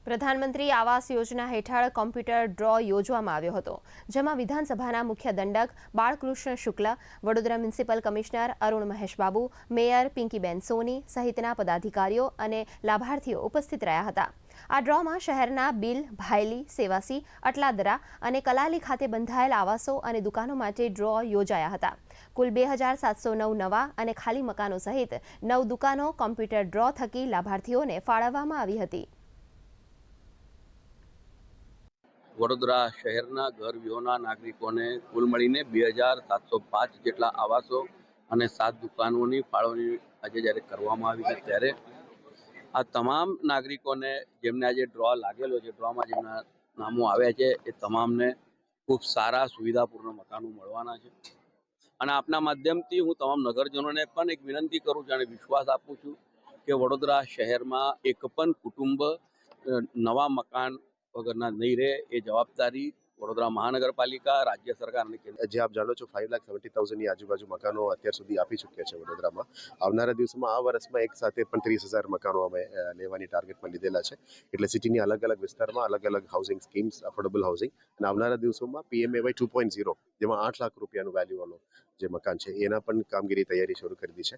પ્રધાનમંત્રી આવાસ યોજના હેઠળ computer draw યોજવામાં આવ્યો હતો, જેમાં વિધાનસભાના મુખ્ય દંડક Balkrishna Shukla, Vadodara municipal commissioner Arun Maheshbabu, mayor Pinkiben Soni સહિતના પદાધિકારીઓ અને લાભાર્થીઓ ઉપસ્થિત રહ્યા હતા. આ ડ્રોમાં શહેરના બિલ, ભાયલી, સેવાસી, અટલાદરા અને કલાલી ખાતે બંધાયેલ આવાસો અને દુકાનો માટે ડ્રો યોજાયા હતા. કુલ 2709 નવા અને ખાલી મકાનો સહિત 9 દુકાનો કોમ્પ્યુટર ડ્રો થકી લાભાર્થીઓને ફાળવવામાં આવી હતી. વડોદરા શહેરના ઘર વિહોણા નાગરિકોને કુલ મળીને 2705 જેટલા આવાસો અને 7 દુકાનોની ફાળવણી આજે જ્યારે કરવામાં આવી છે, ત્યારે આ તમામ નાગરિકોને જેમને આજે ડ્રો લાગેલો છે, ડ્રોમાં જેમના નામો આવ્યા છે, એ તમામને ખૂબ સારા સુવિધાપૂર્ણ મકાનો મળવાના છે. અને આપના માધ્યમથી હું તમામ નગરજનોને પણ એક વિનંતી કરું છું અને વિશ્વાસ આપું છું કે વડોદરા શહેરમાં એક પણ કુટુંબ નવા મકાન વગરના નહીં રહે. એ જવાબદારી વડોદરા મહાનગરપાલિકા, રાજ્ય સરકાર અને કેન્દ્ર. જે આપ જાણો છો 5,70,000 ની આજુબાજુ મકાનો અત્યાર સુધી આપી ચૂક્યા છે વડોદરામાં. આવનારા દિવસોમાં આ વર્ષમાં એક સાથે પણ 30,000 મકાનો અમે લેવાની ટાર્ગેટમાં લીધેલા છે. એટલે સિટીની અલગ અલગ વિસ્તારમાં અલગ અલગ હાઉસિંગ સ્કીમ્સ, અફોર્ડેબલ હાઉસિંગ, અને આવનારા દિવસોમાં PMAY 2.0 જેમાં 8 લાખ રૂપિયાનું વેલ્યુવાળો જે મકાન છે એના પણ કામગીરી તૈયારી શરૂ કરી દીધી છે.